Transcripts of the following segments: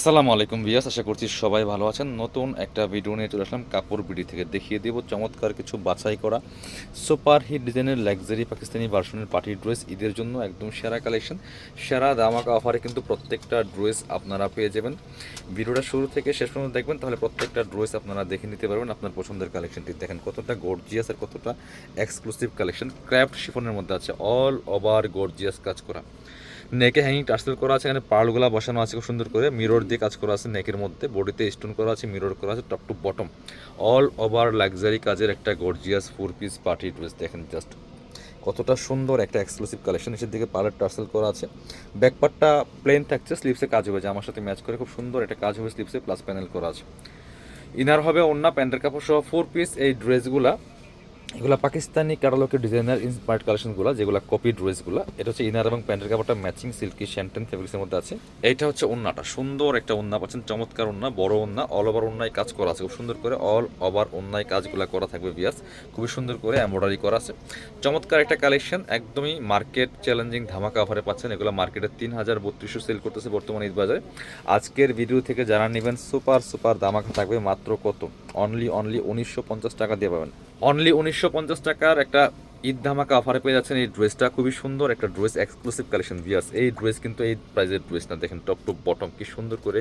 আসসালামু আলাইকুম ভিউয়ার্স, আশা করছি সবাই ভালো আছেন। নতুন একটা ভিডিও নিয়ে চলে আসলাম কাপড় বিডি থেকে। দেখিয়ে দেব চমৎকার কিছু বাছাই করা সুপার হিট ডিজাইনের লাক্সারি পাকিস্তানি ভার্সনের পার্টি ড্রেস। ঈদের জন্য একদম সেরা কালেকশন, সেরা ধামাকা অফারে কিন্তু প্রত্যেকটা ড্রেস আপনারা পেয়ে যাবেন। ভিডিওটা শুরু থেকে শেষ পর্যন্ত দেখবেন, তাহলে প্রত্যেকটা ড্রেস আপনারা দেখে নিতে পারবেন। আপনার পছন্দের কালেকশনটি দেখেন কতটা গর্জিয়াস আর কতটা এক্সক্লুসিভ কালেকশন। ক্র্যাফট শিফনের মধ্যে আছে, অল ওভার গর্জিয়াস কাজ করা। নেকে হ্যাঙ্গিং টার্সেল করা আছে, এখানে পার্লগুলা বসানো আছে খুব সুন্দর করে, মিরর দিয়ে কাজ করা আছে নেকের মধ্যে, বডিতে স্টোন করা আছে, মিরর করা আছে top to bottom. All over luxury কাজের একটা গর্জিয়াস 4 পিস পার্টি ড্রেস। দেখেন জাস্ট কতটা সুন্দর একটা এক্সক্লুসিভ কালেকশন। নিচের দিকে পার্লার টার্সেল করা আছে, ব্যাকপার্টটা প্লেন থাকছে, স্লিপসে কাজ হবে, আমার সাথে ম্যাচ করে খুব সুন্দর একটা কাজ হবে স্লিপসে, প্লাস প্যানেল করা আছে। ইনার হবে ওন্না, প্যান্টের কাপড় সহ 4 পিস এই ড্রেসগুলা। এগুলো পাকিস্তানি ক্যাটালগের ডিজাইনার ইন্সপায়ার্ড কালেকশনগুলো, যেগুলো কপি ড্রেসগুলো। এটা হচ্ছে ইনার এবং প্যান্টের কাপড়টা ম্যাচিং সিল্কি শ্যান্টেন ফেব্রিক্সের মধ্যে আছে। এইটা হচ্ছে ওন্নাটা, সুন্দর একটা ওন্না পাচ্ছেন, চমৎকার ওন্না, বড় ওন্না, অল ওভার ওন্নায় কাজ করা আছে খুব সুন্দর করে, অল ওভার ওন্নায় কাজগুলো করা থাকবে বিয়াস, খুবই সুন্দর করে এমব্রয়ডারি করা আছে। চমৎকার একটা কালেকশন, একদমই মার্কেট চ্যালেঞ্জিং ধামাকা অফারে পাচ্ছেন। এগুলো মার্কেটে 3032 সেল করতেছে বর্তমানে ঈদ বাজারে। আজকের ভিডিও থেকে যারা নেবেন সুপার সুপার ধামাকা থাকবে, মাত্র কত, অনলি 1950 টাকা দিয়ে পাবেন। অনলি 1950 টাকার একটা ঈদ ধামাকা অফারে পেয়ে যাচ্ছেন এই ড্রেসটা। খুবই সুন্দর একটা ড্রেস, এক্সক্লুসিভ কালেকশন ভিয়াস। এই ড্রেস কিন্তু এই প্রাইজের ড্রেস না, দেখেন টপ টু বটম কি সুন্দর করে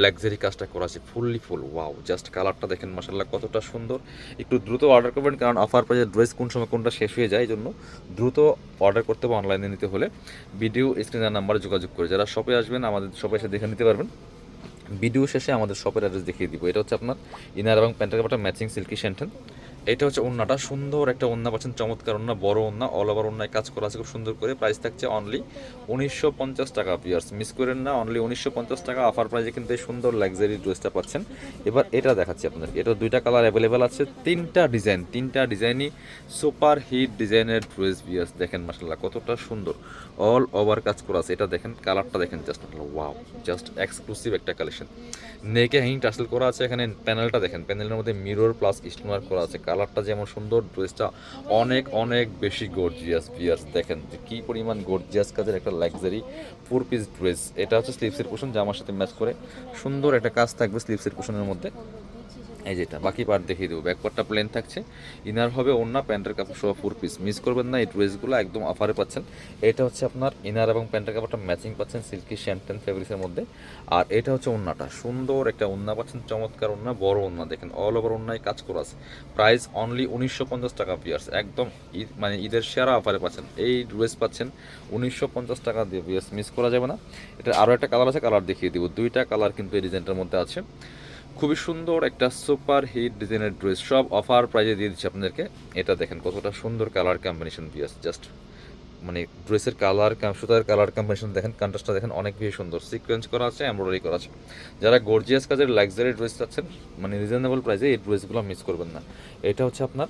লাক্সারি কাজটা করা আছে, ফুললি ফুল ওয়াও। জাস্ট কালারটা দেখেন মাশাআল্লাহ কতটা সুন্দর। একটু দ্রুত অর্ডার করবেন, কারণ অফার প্রাইজের ড্রেস কোন সময় কোনটা শেষ হয়ে যায়, এই জন্য দ্রুত অর্ডার করতে হবে। অনলাইনে নিতে হলে ভিডিও স্ক্রিনের নাম্বারে যোগাযোগ করে যারা শপে আসবেন, আমাদের শপে এসে দেখে নিতে পারবেন। ভিডিও শেষে আমাদের শপের অ্যাড্রেস দেখিয়ে দিব। এটা হচ্ছে আপনার ইনার এবং প্যান্টের কাপড়টা ম্যাচিং সিল্কি শ্যান্টেন। এটা হচ্ছে ওন্নাটা, সুন্দর একটা ওন্না পাচ্ছেন, চমৎকার ওন্না, বড় ওন্না, অল ওভার ওন্নায় কাজ করা আছে খুব সুন্দর করে। প্রাইস থাকছে অনলি 1950 টাকা পিয়ার্স, মিস করেন না, অনলি 1950 টাকা অফার প্রাইসে কিন্তু এই সুন্দর লাক্সারি ড্রেসটা পাচ্ছেন। এবার এটা দেখাচ্ছি আপনাদের, এটা দুইটা কালার অ্যাভেলেবেল আছে, তিনটা ডিজাইনই সুপার হিট ডিজাইনের ড্রেস পিয়ার্স। দেখেন মাশাআল্লাহ কতটা সুন্দর, অল ওভার কাজ করা আছে। এটা দেখেন কালারটা দেখেন, জাস্ট ওয়াও, জাস্ট এক্সক্লুসিভ একটা কালেকশন। নেকে হ্যাঙ্গিং টার্সেল করা আছে, এখানে প্যানেলটা দেখেন, প্যানেলের মধ্যে মিরর প্লাস স্টোনার করা আছে। কালারটা যেমন সুন্দর, ড্রেসটা অনেক অনেক বেশি গর্জিয়াস ভিয়ার্স। দেখেন যে কী পরিমাণ গর্জিয়াস কাজের একটা লাক্সারি 4 পিস ড্রেস। এটা হচ্ছে স্লিভসের পোর্শন, জামার সাথে ম্যাচ করে সুন্দর একটা কাজ থাকবে স্লিভসের পোর্শনের মধ্যে। এই যেটা বাকি পার্ট দেখিয়ে দেবো, ব্যাকপার্টটা প্লেন থাকছে, ইনার হবে ওন্না, প্যান্টের কাপড় সহ 4 পিস। মিস করবেন না, এই ড্রেসগুলো একদম অফারে পাচ্ছেন। এটা হচ্ছে আপনার ইনার এবং প্যান্টের কাপড়টা ম্যাচিং পাচ্ছেন সিল্কি শ্যান্টেন ফেব্রিক্সের মধ্যে। আর এটা হচ্ছে ওন্নাটা, সুন্দর একটা ওন্না পাচ্ছেন, চমৎকার ওন্না, বড় ওন্না, দেখেন অল ওভার ওন্নায় কাজ করা আছে। প্রাইস অনলি 1950 টাকা পিয়ার্স, একদম ঈদ মানে ঈদের সেরা অফারে পাচ্ছেন এই ড্রেস, পাচ্ছেন 1950 টাকা দিয়ে পিয়ার্স, মিস করা যাবে না। এটা আরও একটা কালার আছে, কালার দেখিয়ে দিব, দুইটা কালার কিন্তু এই ডিজাইনটার মধ্যে আছে। খুবই সুন্দর একটা সুপার হিট ডিজাইনের ড্রেস, সব অফার প্রাইজে দিয়ে দিচ্ছি আপনাদেরকে। এটা দেখেন কতটা সুন্দর কালার কম্বিনেশন পিয়াস, জাস্ট মানে ড্রেসের কালার, সুতার কালার কম্বিনেশন দেখেন, কন্ট্রাস্টটা দেখেন অনেক বেশি সুন্দর, সিকোয়েন্স করা আছে, এমব্রয়ডারি করা আছে। যারা গর্জিয়াস কাজের লাক্সারি ড্রেস চাচ্ছেন মানে রিজনেবল প্রাইসে, এই ড্রেসগুলো মিস করবেন না। এটা হচ্ছে আপনার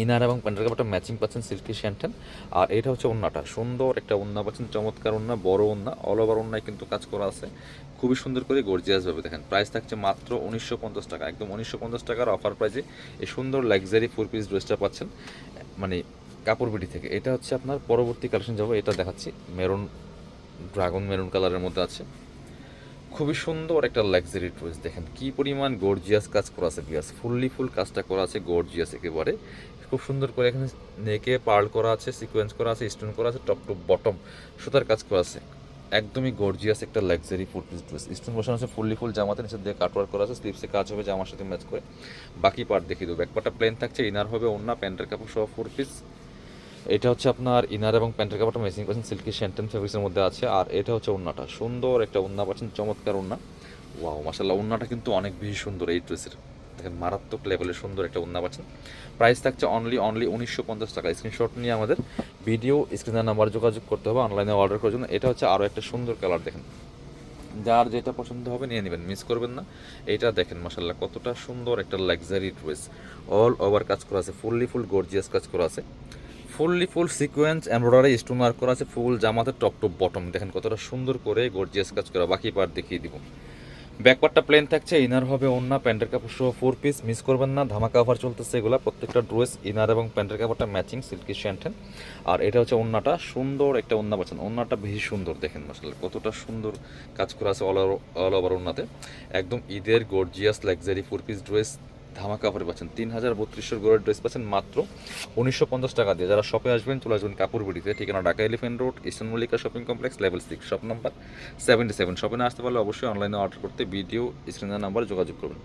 ইনার এবং প্যান্টের কাপড়টা ম্যাচিং পাচ্ছেন সিল্কি শ্যান্টেন। আর এটা হচ্ছে ওন্নাটা, সুন্দর একটা ওন্না পাচ্ছেন, চমৎকার ওন্না, বড় ওন্না, অল ওভার ওন্নায় কিন্তু কাজ করা আছে খুবই সুন্দর করে গর্জিয়াসভাবে। দেখেন প্রাইস থাকছে মাত্র 1950 টাকা, একদম 1950 টাকার অফার প্রাইসে এই সুন্দর লাক্সারি 4 পিস ড্রেসটা পাচ্ছেন মানে কাপড় বিডি থেকে। এটা হচ্ছে আপনার পরবর্তী কালেকশন যাবো, এটা দেখাচ্ছি, মেরুন, ড্রাগন মেরুন কালারের মধ্যে আছে, খুবই সুন্দর একটা লাক্সারি ড্রেস। দেখেন কি পরিমাণ গর্জিয়াস কাজ করা আছে বিয়াস, ফুললি ফুল কাজটা করা আছে গর্জিয়াস একেবারে, খুব সুন্দর করে এখানে নেকে পার্ল করা আছে, সিকোয়েন্স করা আছে, স্টোন করা আছে, টপ টু বটম সুতার কাজ করা আছে। একদমই গর্জিয়াস একটা লাক্সারি 4 পিস ড্রেস, স্টোন বসানো আছে ফুললি ফুল, জামাতে নিচে দিয়ে কাটওয়ার্ক করা আছে, স্লিভসে কাজ হবে জামার সাথে ম্যাচ করে। বাকি পার্ট দেখিয়ে দেবো, ব্যাকপার্টটা প্লেন থাকছে, ইনার হবে ওন্না, প্যান্টের কাপড় সহ 4 পিস। এটা হচ্ছে আপনার ইনার এবং প্যান্টের কাপড়টা ম্যাচিং পাচ্ছেন সিল্কি শ্যান্টেন ফেব্রিক্সের মধ্যে আছে। আর এটা হচ্ছে ওন্নাটা, সুন্দর একটা ওন্না পাচ্ছেন, চমৎকার ওন্না, ওয়াও মাশাআল্লাহ। ওন্নাটা কিন্তু অনেক বেশি সুন্দর এই ড্রেসের, দেখেন মারাত্মক লেভেলের সুন্দর একটা ওন্না পাচ্ছেন। প্রাইস থাকছে অনলি 1950 টাকা। স্ক্রিনশট নিয়ে আমাদের ভিডিও স্ক্রিনের নাম্বার যোগাযোগ করতে হবে অনলাইনে অর্ডার করার জন্য। এটা হচ্ছে আরও একটা সুন্দর কালার, দেখেন যার যেটা পছন্দ হবে নিয়ে নেবেন, মিস করবেন না। এইটা দেখেন মাশাআল্লাহ কতটা সুন্দর একটা লাক্সারি ড্রেস, অল ওভার কাজ করা আছে, ফুললি ফুল গর্জিয়াস কাজ করা আছে, fully full sequence embroidery stone work করা আছে, ফুল জামাতে টপ টু বটম, দেখেন কতটা সুন্দর করে গর্জিয়াস কাজ করা। বাকি পার্ট দেখিয়ে দিব, ব্যাকপার্টটা প্লেন থাকছে, ইনার হবে ওন্না, প্যান্টের কাপড় সহ 4 পিস, মিস করবেন না, ধামাকা অফার চলতেছে এগুলা। প্রত্যেকটা ড্রেস ইনার এবং প্যান্টের কাপড়টা ম্যাচিং সিল্কি শ্যান্টেন। আর এটা হচ্ছে ওন্নাটা, সুন্দর একটা ওন্না পাচ্ছেন। ওন্নাটা বেশি সুন্দর, দেখেন মাশাআল্লাহ কতটা সুন্দর কাজ করা আছে অল ওভার ওন্নাতে। একদম ঈদের গর্জিয়াস লাক্সারি 4 পিস ড্রেস ধামাকা অফারে পাচ্ছেন। 3032 গোড়ের ড্রেস পাচ্ছেন মাত্র 1950 টাকা দিয়ে। যারা শপে আসবেন চলে আসবেন কাপড় বিডিতে, ঠিকানা Dhaka elephant road, eastern Mallika shopping complex, level 6, shop number 77। শপে না আসতে পারলে অবশ্যই অনলাইনে অর্ডার করতে ভিডিও স্ক্রিনের নাম্বারে যোগাযোগ করবেন।